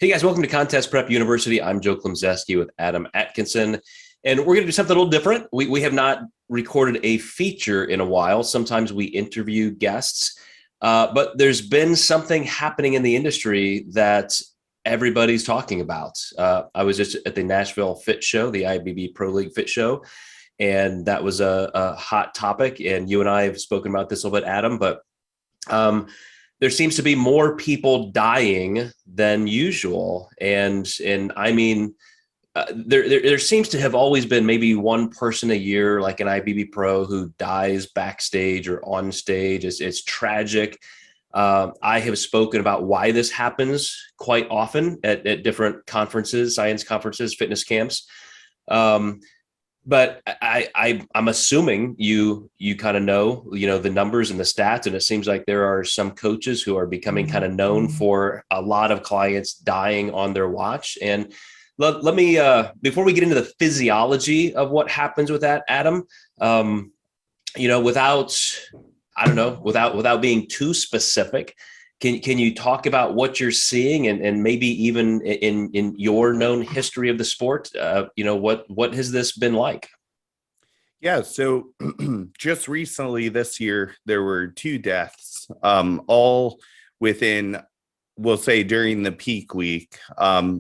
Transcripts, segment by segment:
Hey guys, welcome to Contest Prep University. I'm Joe Klemczewski with Adam Atkinson, and we're going to do something a little different. We have not recorded a feature in a while. Sometimes we interview guests, but there's been something happening in the industry that everybody's talking about. I was just at the Nashville Fit Show, the IBB Pro League Fit Show, and that was a hot topic. And you and I have spoken about this a little bit, Adam, but there seems to be more people dying than usual. And I mean, there seems to have always been maybe one person a year, like an IBB pro, who dies backstage or on stage. It's tragic. I have spoken about why this happens quite often at different conferences, science conferences, fitness camps. But I'm assuming you kind of know, the numbers and the stats, and it seems like there are some coaches who are becoming kind of known for a lot of clients dying on their watch. And let me, before we get into the physiology of what happens with that, Adam, without being too specific, Can you talk about what you're seeing and maybe even in your known history of the sport? What has this been like? Yeah, so just recently this year, there were 2 deaths, all within, we'll say, during the peak week.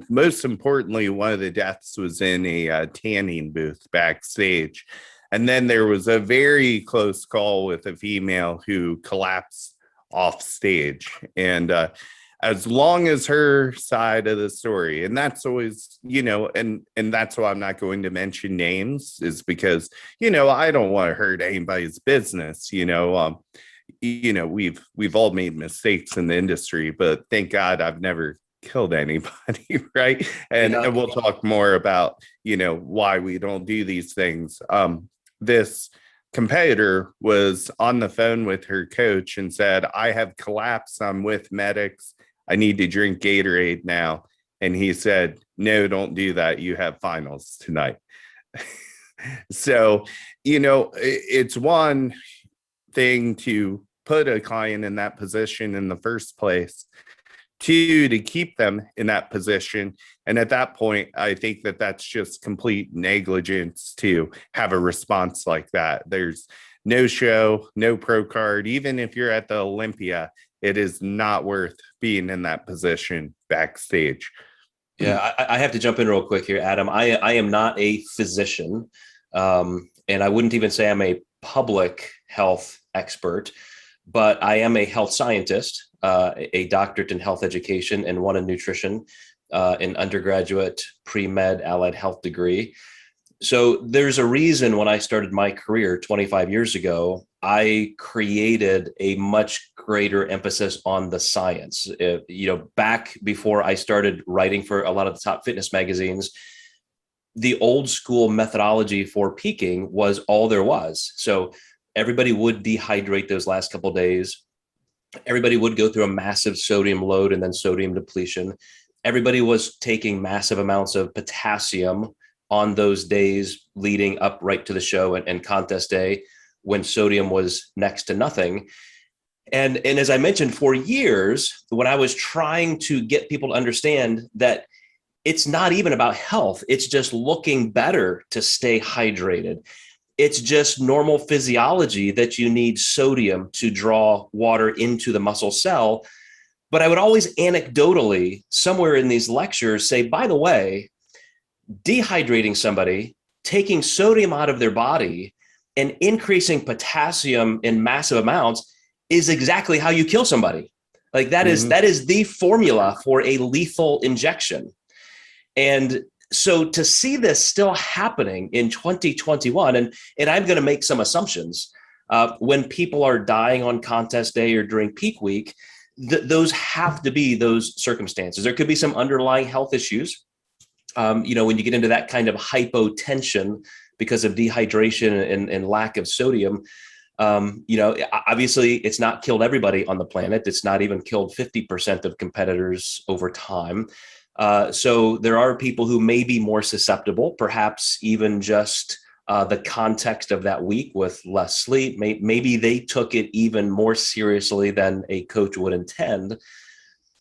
Most importantly, one of the deaths was in a tanning booth backstage. And then there was a very close call with a female who collapsed off stage, and as long as her side of the story, and that's always, and that's why I'm not going to mention names, is because I don't want to hurt anybody's business. We've all made mistakes in the industry, but thank God I've never killed anybody, right? And we'll talk more about why we don't do these things. This competitor was on the phone with her coach and said, "I have collapsed. I'm with medics. I need to drink Gatorade now." And he said, "No, don't do that. You have finals tonight." So, it's one thing to put a client in that position in the first place, 2, to keep them in that position. And at that point, I think that that's just complete negligence to have a response like that. There's no show, no pro card. Even if you're at the Olympia, it is not worth being in that position backstage. Yeah, I have to jump in real quick here, Adam. I am not a physician, and I wouldn't even say I'm a public health expert, but I am a health scientist, a doctorate in health education and one in nutrition, an undergraduate pre-med allied health degree. So there's a reason when I started my career 25 years ago, I created a much greater emphasis on the science. Back before I started writing for a lot of the top fitness magazines, the old school methodology for peaking was all there was. So everybody would dehydrate those last couple of days. Everybody would go through a massive sodium load and then sodium depletion. Everybody was taking massive amounts of potassium on those days leading up right to the show and contest day, when sodium was next to nothing. And as I mentioned, for years, when I was trying to get people to understand that it's not even about health, it's just looking better to stay hydrated. It's just normal physiology that you need sodium to draw water into the muscle cell. But I would always anecdotally, somewhere in these lectures, say, by the way, dehydrating somebody, taking sodium out of their body, and increasing potassium in massive amounts is exactly how you kill somebody. Like that is the formula for a lethal injection. And so to see this still happening in 2021, and I'm going to make some assumptions, when people are dying on contest day or during peak week, those have to be those circumstances. There could be some underlying health issues. When you get into that kind of hypotension because of dehydration and lack of sodium, obviously it's not killed everybody on the planet. It's not even killed 50% of competitors over time. So there are people who may be more susceptible, perhaps even just the context of that week with less sleep. Maybe they took it even more seriously than a coach would intend.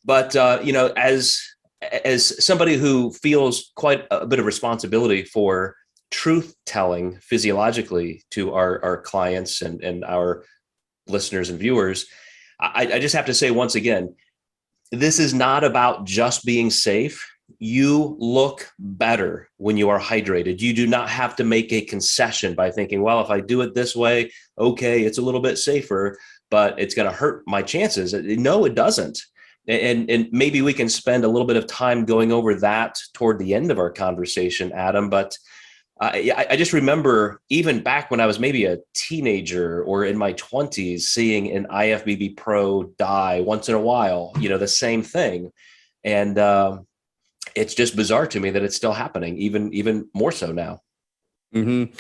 But, as as somebody who feels quite a bit of responsibility for truth telling physiologically to our clients and our listeners and viewers, I just have to say once again, this is not about just being safe. You look better when you are hydrated. You do not have to make a concession by thinking, well, if I do it this way, okay, it's a little bit safer, but it's going to hurt my chances. No, it doesn't. And maybe we can spend a little bit of time going over that toward the end of our conversation, Adam. But I just remember even back when I was maybe a teenager or in my 20s, seeing an IFBB pro die once in a while, the same thing. And it's just bizarre to me that it's still happening, even more so now. Mm-hmm.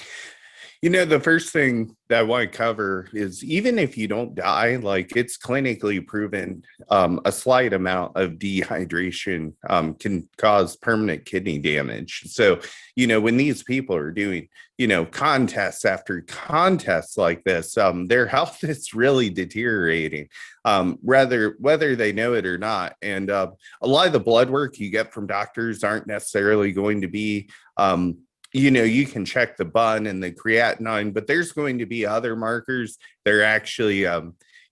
The first thing that I want to cover is even if you don't die, like it's clinically proven, a slight amount of dehydration can cause permanent kidney damage. So, when these people are doing, contests after contests like this, their health is really deteriorating, whether they know it or not. And a lot of the blood work you get from doctors aren't necessarily going to be you can check the bun and the creatinine, but there's going to be other markers that are actually,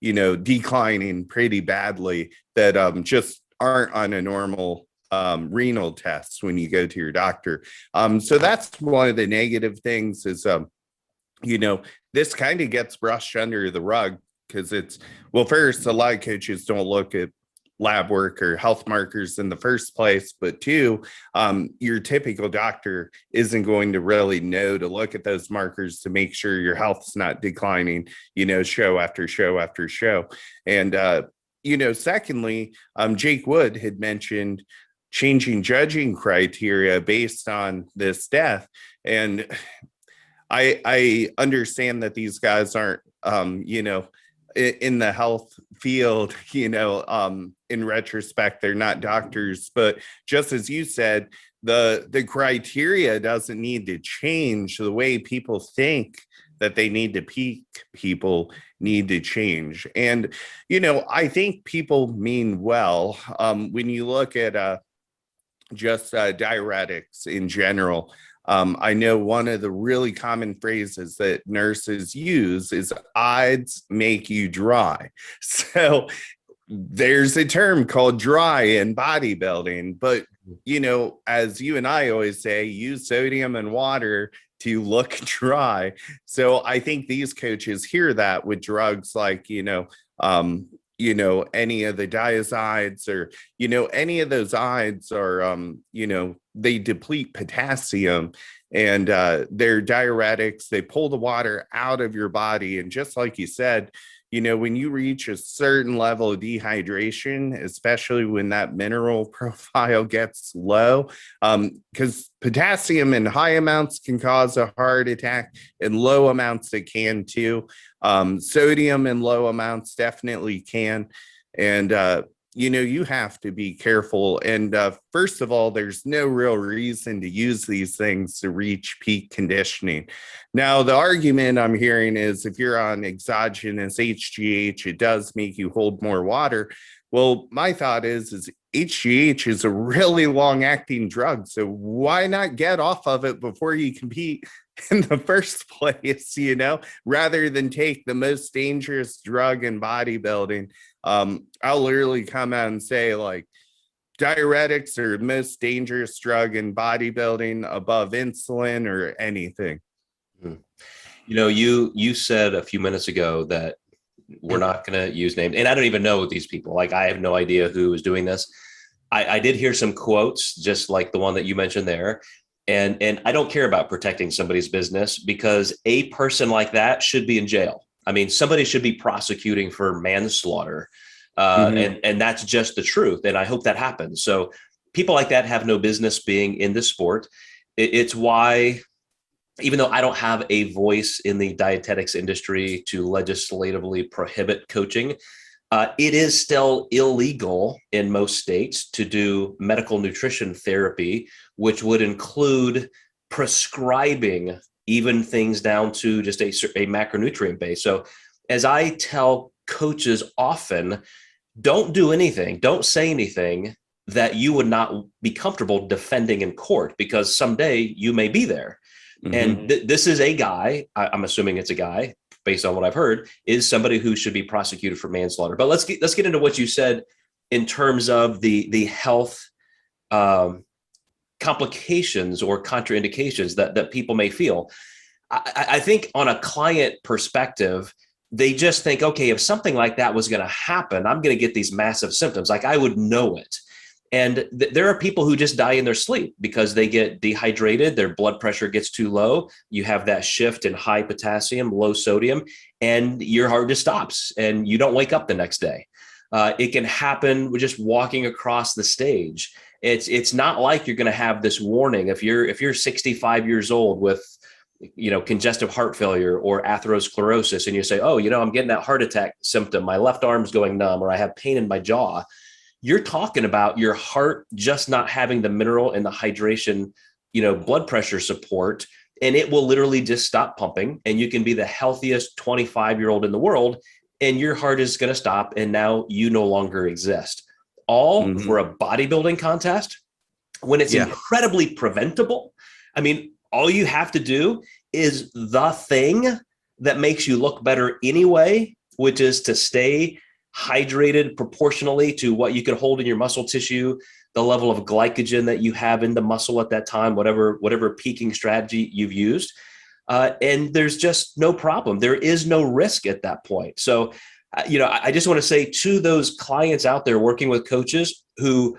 declining pretty badly that just aren't on a normal renal test when you go to your doctor. So that's one of the negative things is, this kind of gets brushed under the rug because first, a lot of coaches don't look at lab work or health markers in the first place, but two, your typical doctor isn't going to really know to look at those markers to make sure your health's not declining, show after show after show. And secondly, Jake Wood had mentioned changing judging criteria based on this death, and I understand that these guys aren't in the health field, in retrospect, they're not doctors, but just as you said, the criteria doesn't need to change. The way people think that they need to peak, people need to change. And, I think people mean well. When you look at just diuretics in general, I know one of the really common phrases that nurses use is odds make you dry. So there's a term called dry in bodybuilding, but, as you and I always say, use sodium and water to look dry. So I think these coaches hear that with drugs like, any of the diazides or, any of those ides are, they deplete potassium and they're diuretics. They pull the water out of your body. And just like you said, when you reach a certain level of dehydration, especially when that mineral profile gets low, because potassium in high amounts can cause a heart attack, in low amounts it can too. Sodium in low amounts definitely can. And, you have to be careful. And first of all, there's no real reason to use these things to reach peak conditioning. Now, the argument I'm hearing is if you're on exogenous HGH, it does make you hold more water. Well, my thought is HGH is a really long-acting drug, so why not get off of it before you compete in the first place, rather than take the most dangerous drug in bodybuilding. I'll literally come out and say, like, diuretics are the most dangerous drug in bodybuilding above insulin or anything. You said a few minutes ago that we're not going to use names, and I don't even know these people. Like, I have no idea who is doing this. I did hear some quotes, just like the one that you mentioned there. And I don't care about protecting somebody's business because a person like that should be in jail. I mean, somebody should be prosecuting for manslaughter. And that's just the truth. And I hope that happens. So people like that have no business being in the sport. It's why, even though I don't have a voice in the dietetics industry to legislatively prohibit coaching, it is still illegal in most states to do medical nutrition therapy, which would include prescribing even things down to just a macronutrient base. So as I tell coaches often, don't do anything, don't say anything that you would not be comfortable defending in court because someday you may be there. Mm-hmm. And this is a guy, I'm assuming it's a guy based on what I've heard, is somebody who should be prosecuted for manslaughter. But let's get into what you said in terms of the health complications or contraindications that people may feel. I think on a client perspective, they just think, okay, if something like that was going to happen, I'm going to get these massive symptoms. Like I would know it. And there are people who just die in their sleep because they get dehydrated, their blood pressure gets too low. You have that shift in high potassium, low sodium, and your heart just stops and you don't wake up the next day. It can happen with just walking across the stage. It's not like you're going to have this warning. If you're 65 years old with congestive heart failure or atherosclerosis, and you say, oh, I'm getting that heart attack symptom, my left arm's going numb, or I have pain in my jaw. You're talking about your heart just not having the mineral and the hydration, blood pressure support, and it will literally just stop pumping. And you can be the healthiest 25-year-old in the world, and your heart is going to stop, and now you no longer exist. All for a bodybuilding contest when it's incredibly preventable. I mean, all you have to do is the thing that makes you look better anyway, which is to stay hydrated proportionally to what you can hold in your muscle tissue, the level of glycogen that you have in the muscle at that time, whatever peaking strategy you've used. And there's just no problem. There is no risk at that point. So, I just want to say to those clients out there working with coaches who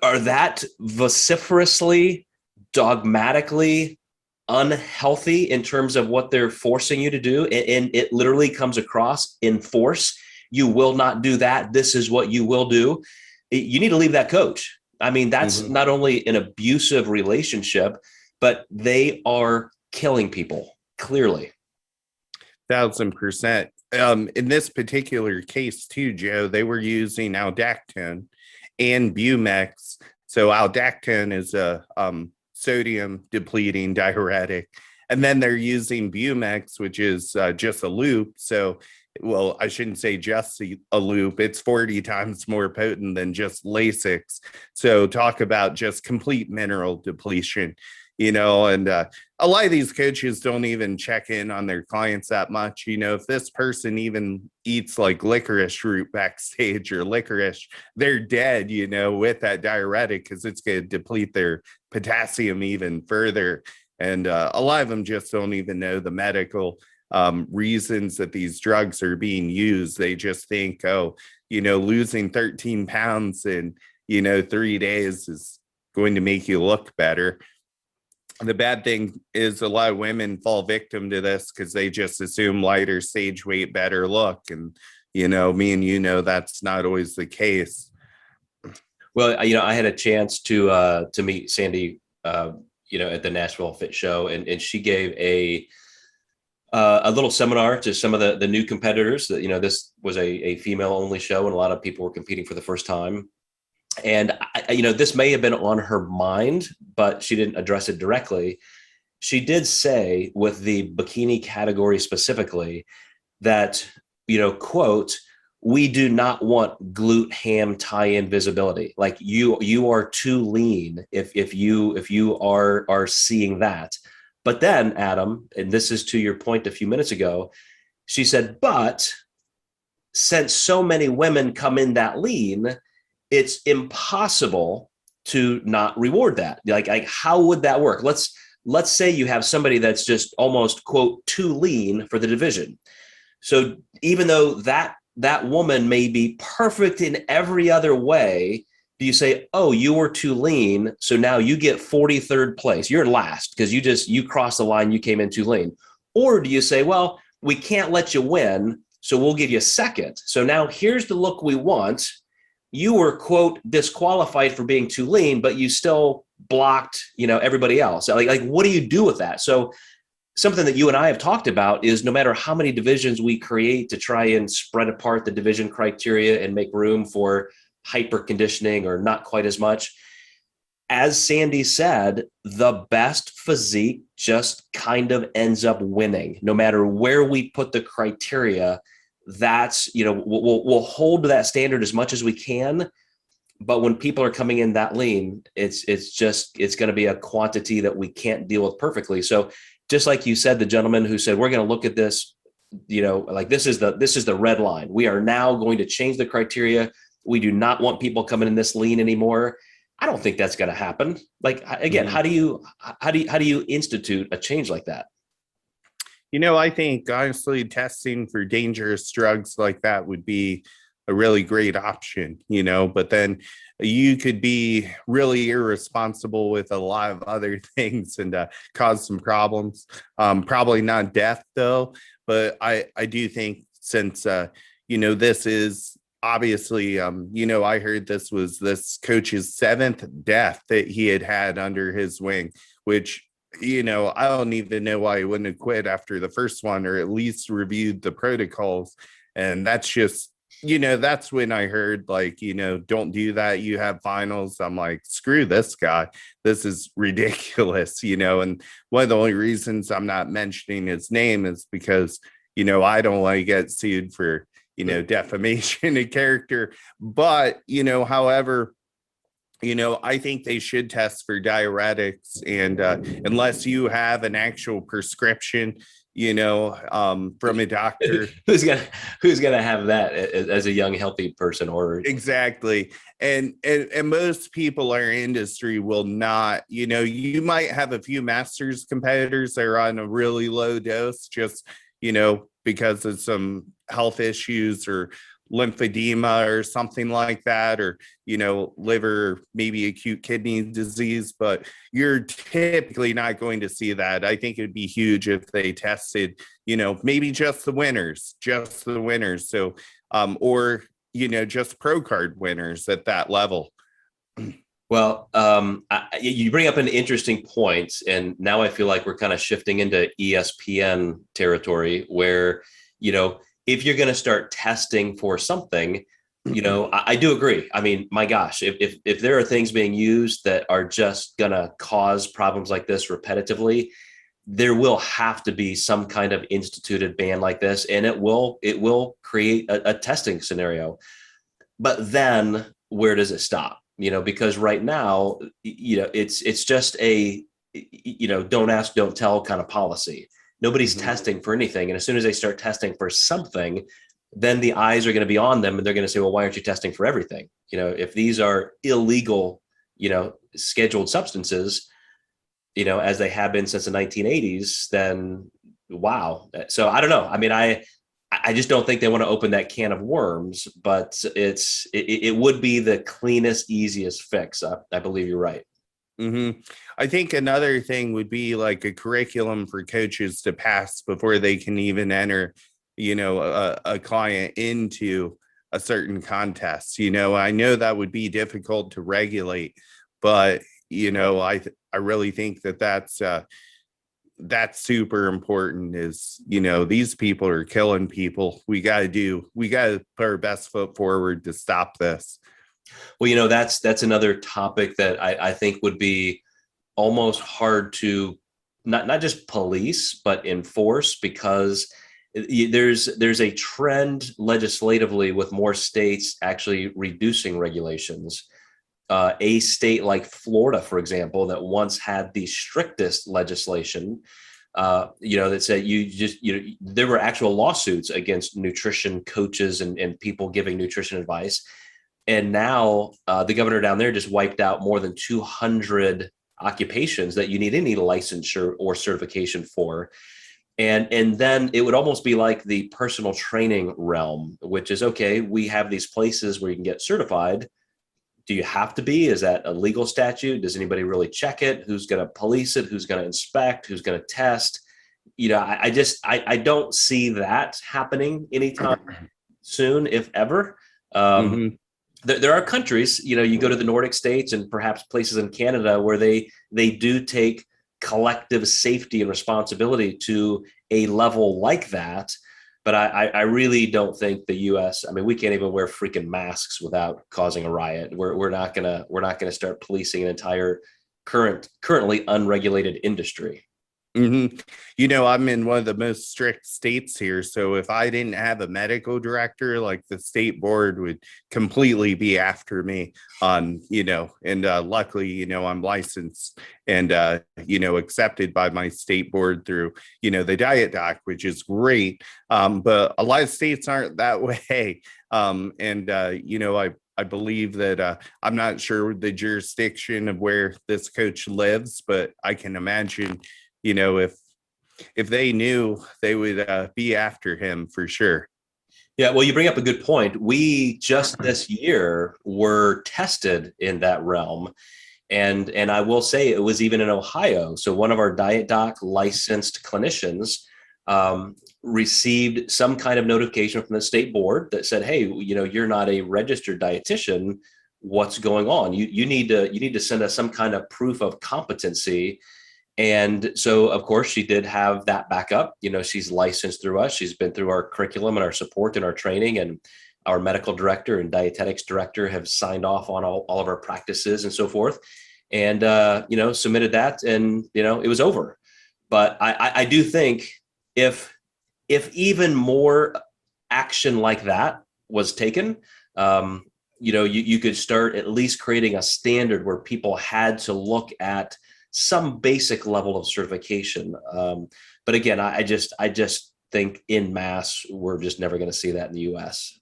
are that vociferously, dogmatically unhealthy in terms of what they're forcing you to do, and it literally comes across in force. You will not do that. This is what you will do. You need to leave that coach. I mean, that's not only an abusive relationship, but they are killing people, clearly. 1,000%. In this particular case too, Joe, they were using aldactone and Bumex. So aldactone is a sodium depleting diuretic. And then they're using Bumex, which is just a loop. So, well, I shouldn't say just a loop. It's 40 times more potent than just Lasix. So talk about just complete mineral depletion, and a lot of these coaches don't even check in on their clients that much. If this person even eats like licorice root backstage or licorice, they're dead, with that diuretic, because it's going to deplete their potassium even further. And a lot of them just don't even know the medical reasons that these drugs are being used. They just think, losing 13 pounds in, 3 days is going to make you look better. The bad thing is a lot of women fall victim to this because they just assume lighter stage weight, better look. And, me and that's not always the case. Well, I had a chance to meet Sandy, at the Nashville Fit Show, and she gave a little seminar to some of the new competitors. That this was a female only show, and a lot of people were competing for the first time. And this may have been on her mind, but she didn't address it directly. She did say, with the bikini category specifically, that quote, "We do not want glute ham tie-in visibility. Like you are too lean if you are seeing that." But then, Adam, and this is to your point a few minutes ago, she said, but since so many women come in that lean, it's impossible to not reward that. Like how would that work? Let's say you have somebody that's just almost, quote, too lean for the division. So even though that woman may be perfect in every other way, do you say, oh, you were too lean, so now you get 43rd place, you're last because you crossed the line, you came in too lean? Or do you say, well, we can't let you win, so we'll give you second. So now here's the look we want. You were, quote, disqualified for being too lean, but you still blocked, everybody else. Like what do you do with that? So something that you and I have talked about is no matter how many divisions we create to try and spread apart the division criteria and make room for hyper conditioning or not quite as much, as Sandy said, the best physique just kind of ends up winning no matter where we put the criteria. That's, we'll hold to that standard as much as we can, But when people are coming in that lean, it's going to be a quantity that we can't deal with perfectly. So just like you said, the gentleman who said, we're going to look at this, like this is the red line. We are now going to change the criteria. We do not want people coming in this lean anymore. I don't think that's going to happen. Like, again, how do you institute a change like that? I think honestly, testing for dangerous drugs like that would be a really great option, but then you could be really irresponsible with a lot of other things and cause some problems. Probably not death though, but I do think since, this is obviously, I heard this was this coach's 7th death that he had under his wing, which I don't even know why he wouldn't have quit after the first one, or at least reviewed the protocols. And that's just, that's when I heard, like, don't do that. You have finals. I'm like, screw this guy. This is ridiculous, and one of the only reasons I'm not mentioning his name is because, I don't want to get sued for, defamation of character. But, however, I think they should test for diuretics, and unless you have an actual prescription, from a doctor. who's gonna have that as a young, healthy person? Or exactly. And most people in our industry will not, you might have a few masters competitors that are on a really low dose, just, because of some health issues or lymphedema or something like that, or liver, maybe acute kidney disease, but you're typically not going to see that. I think it'd be huge if they tested, maybe just the winners. So or just pro card winners at that level. Well, you bring up an interesting point, and now I feel like we're kind of shifting into ESPN territory where, if you're going to start testing for something, I do agree. I mean, my gosh, if there are things being used that are just going to cause problems like this repetitively, there will have to be some kind of instituted ban like this, and it will create a testing scenario. But then where does it stop? Because right now, it's just a, don't ask, don't tell kind of policy. Nobody's testing for anything. And as soon as they start testing for something, then the eyes are going to be on them, and they're going to say, well, why aren't you testing for everything? If these are illegal, scheduled substances, as they have been since the 1980s, then wow. So I don't know. I mean, I just don't think they want to open that can of worms, but it would be the cleanest, easiest fix. I believe you're right. Mm-hmm. I think another thing would be like a curriculum for coaches to pass before they can even enter, a client into a certain contest. I know that would be difficult to regulate, but I really think that's super important. Is these people are killing people. We got to put our best foot forward to stop this. Well, that's another topic that I think would be almost hard to not just police, but enforce, because there's a trend legislatively with more states actually reducing regulations. A state like Florida, for example, that once had the strictest legislation, that said there were actual lawsuits against nutrition coaches and people giving nutrition advice. And now the governor down there just wiped out more than 200 occupations that you need any licensure or certification for. And then it would almost be like the personal training realm, which is, okay, we have these places where you can get certified. Do you have to be? Is that a legal statute? Does anybody really check it? Who's going to police it? Who's going to inspect? Who's going to test? I don't see that happening anytime soon, if ever. Mm-hmm. There are countries, you go to the Nordic states and perhaps places in Canada where they do take collective safety and responsibility to a level like that. But I really don't think the U.S. I mean, we can't even wear freaking masks without causing a riot. We're not gonna start policing an entire currently unregulated industry. You know, I'm in one of the most strict states here. So if I didn't have a medical director, like the state board would completely be after me on, and luckily, I'm licensed and, accepted by my state board through, the diet doc, which is great. But a lot of states aren't that way. I believe that I'm not sure the jurisdiction of where this coach lives, but I can imagine, if they knew, they would be after him for sure. Yeah, well, you bring up a good point. We just this year were tested in that realm. And I will say it was even in Ohio. So one of our diet doc licensed clinicians received some kind of notification from the state board that said, "Hey, you're not a registered dietitian. What's going on? You need to send us some kind of proof of competency." And so, of course, she did have that backup. She's licensed through us. She's been through our curriculum and our support and our training, and our medical director and dietetics director have signed off on all of our practices and so forth. And, submitted that, and, it was over. But I do think if even more action like that was taken, you could start at least creating a standard where people had to look at some basic level of certification. But again, I just think in mass, we're just never going to see that in the US.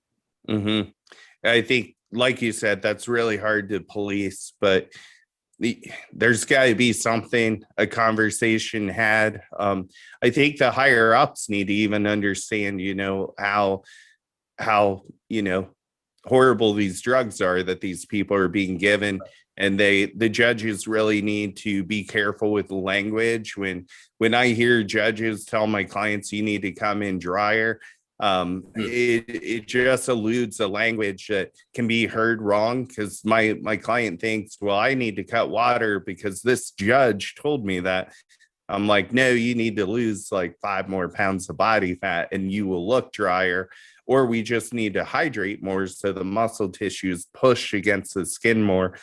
I think, like you said, that's really hard to police, but there's got to be something, a conversation had. I think the higher ups need to even understand, how horrible these drugs are that these people are being given. And the judges really need to be careful with the language. When I hear judges tell my clients, you need to come in drier, it just alludes a language that can be heard wrong, because my client thinks, well, I need to cut water because this judge told me that. I'm like, no, you need to lose like 5 more pounds of body fat and you will look drier. Or we just need to hydrate more so the muscle tissues push against the skin more.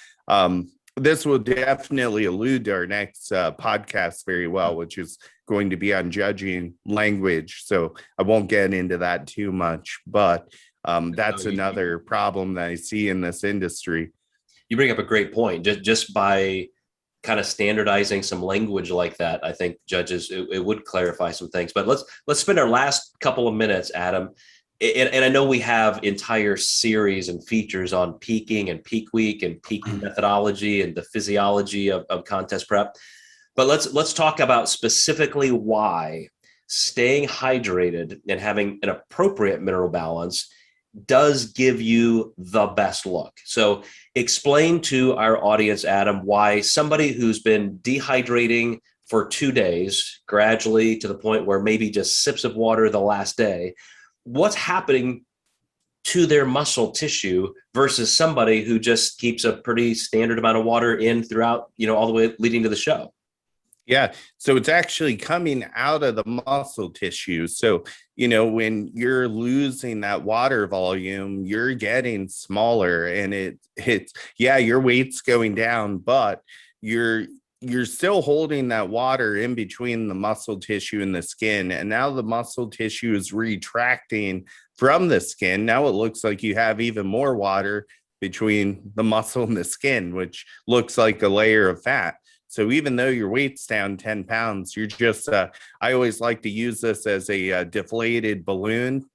This will definitely allude to our next podcast very well, which is going to be on judging language. So I won't get into that too much, but that's another problem that I see in this industry. You bring up a great point. Just by kind of standardizing some language like that, I think judges, it would clarify some things. But let's spend our last couple of minutes, Adam. And I know we have entire series and features on peaking and peak week and peaking methodology and the physiology of contest prep. But let's talk about specifically why staying hydrated and having an appropriate mineral balance does give you the best look. So explain to our audience, Adam, why somebody who's been dehydrating for 2 days, gradually to the point where maybe just sips of water the last day, what's happening to their muscle tissue versus somebody who just keeps a pretty standard amount of water in throughout, all the way leading to the show. Yeah. So it's actually coming out of the muscle tissue. So, when you're losing that water volume, you're getting smaller, and your weight's going down, but you're still holding that water in between the muscle tissue and the skin. And now the muscle tissue is retracting from the skin. Now it looks like you have even more water between the muscle and the skin, which looks like a layer of fat. So even though your weight's down 10 pounds, you're just, I always like to use this as a deflated balloon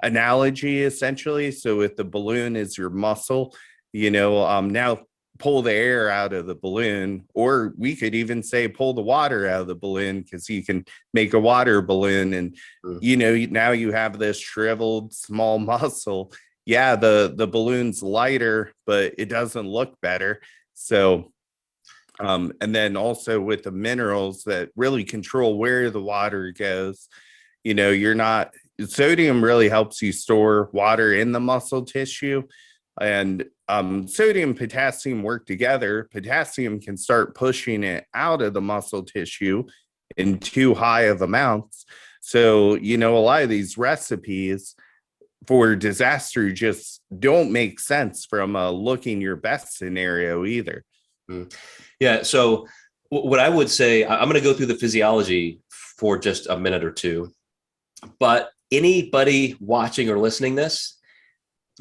analogy, essentially. So if the balloon is your muscle, now pull the air out of the balloon, or we could even say pull the water out of the balloon, because you can make a water balloon. And, now you have this shriveled small muscle. Yeah, the balloon's lighter, but it doesn't look better. So and then also with the minerals that really control where the water goes, sodium really helps you store water in the muscle tissue. And sodium and potassium work together. Potassium can start pushing it out of the muscle tissue in too high of amounts. So, a lot of these recipes for disaster just don't make sense from a looking your best scenario either. Yeah. So What I would say, I'm going to go through the physiology for just a minute or two, but anybody watching or listening this,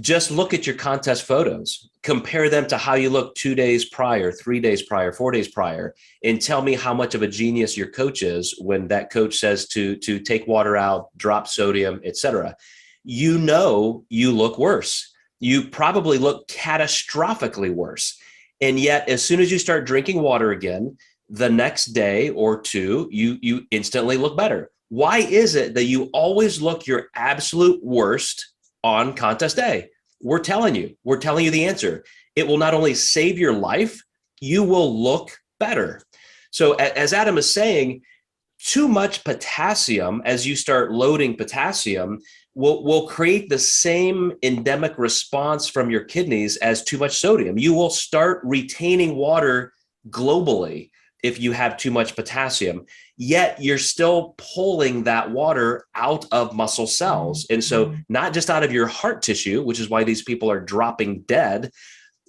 just look at your contest photos, compare them to how you look 2 days prior, 3 days prior, 4 days prior, and tell me how much of a genius your coach is when that coach says to take water out, drop sodium, etc. You know, you look worse. You probably look catastrophically worse. And yet, as soon as you start drinking water again, the next day or two, you instantly look better. Why is it that you always look your absolute worst on contest day? We're telling you the answer. It will not only save your life, you will look better. So as Adam is saying, too much potassium, as you start loading potassium, will create the same endemic response from your kidneys as too much sodium. You will start retaining water globally if you have too much potassium, yet you're still pulling that water out of muscle cells. And so not just out of your heart tissue, which is why these people are dropping dead,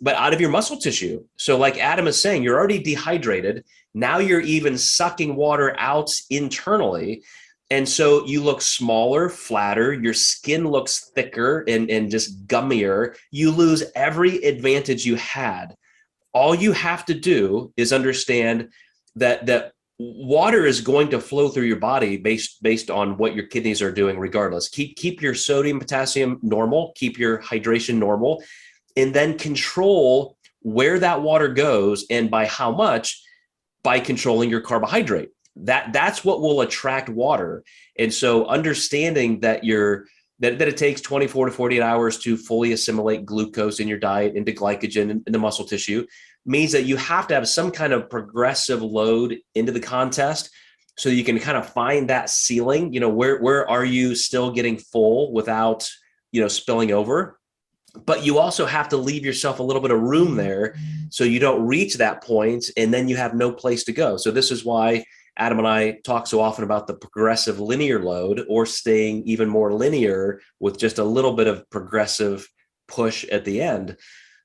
but out of your muscle tissue. So like Adam is saying, you're already dehydrated. Now you're even sucking water out internally. And so you look smaller, flatter, your skin looks thicker and just gummier. You lose every advantage you had. All you have to do is understand that water is going to flow through your body based on what your kidneys are doing regardless. Keep your sodium, potassium normal, keep your hydration normal, and then control where that water goes and by how much by controlling your carbohydrate. That's what will attract water. And so understanding that that it takes 24 to 48 hours to fully assimilate glucose in your diet into glycogen in the muscle tissue means that you have to have some kind of progressive load into the contest so you can kind of find that ceiling. Where are you still getting full without, spilling over? But you also have to leave yourself a little bit of room there so you don't reach that point and then you have no place to go. So this is why Adam and I talk so often about the progressive linear load, or staying even more linear with just a little bit of progressive push at the end.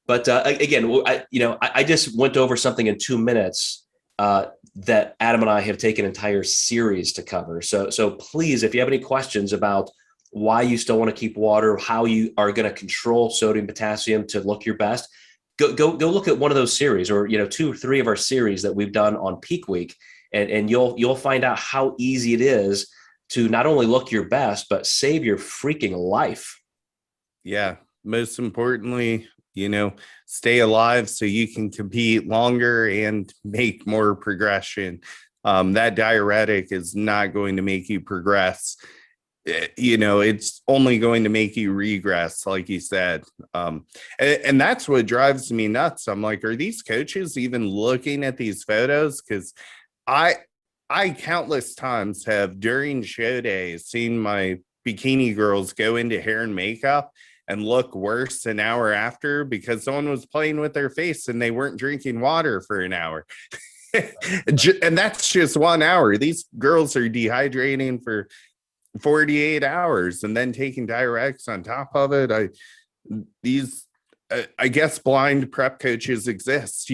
But again, I just went over something in 2 minutes that Adam and I have taken an entire series to cover. So please, if you have any questions about why you still want to keep water, how you are going to control sodium, potassium to look your best, go look at one of those series, or 2 or 3 of our series that we've done on Peak Week. And you'll find out how easy it is to not only look your best, but save your freaking life. Yeah. Most importantly, stay alive so you can compete longer and make more progression. That diuretic is not going to make you progress. It's only going to make you regress, like you said. And that's what drives me nuts. I'm like, are these coaches even looking at these photos? Because I countless times have during show days seen my bikini girls go into hair and makeup and look worse an hour after because someone was playing with their face and they weren't drinking water for an hour. And that's just 1 hour. These girls are dehydrating for 48 hours and then taking diuretics on top of it. I guess blind prep coaches exist,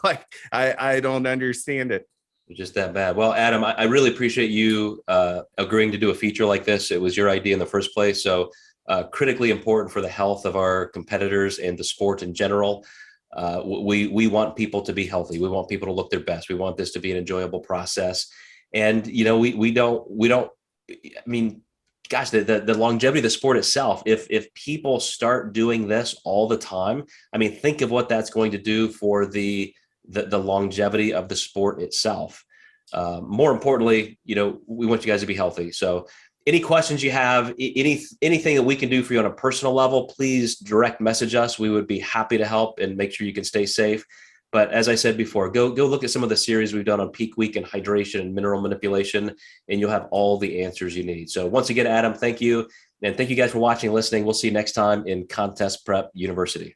like I don't understand it. Just that bad. Well, Adam, I really appreciate you agreeing to do a feature like this. It was your idea in the first place. So critically important for the health of our competitors and the sport in general. We want people to be healthy. We want people to look their best. We want this to be an enjoyable process. And, we don't, I mean, gosh, the longevity of the sport itself, if people start doing this all the time, I mean, think of what that's going to do for the longevity of the sport itself. More importantly, we want you guys to be healthy. So any questions you have, anything that we can do for you on a personal level, please direct message us. We would be happy to help and make sure you can stay safe. But as I said before, go look at some of the series we've done on peak week and hydration and mineral manipulation, and you'll have all the answers you need. So once again, Adam, thank you. And thank you guys for watching and listening. We'll see you next time in Contest Prep University.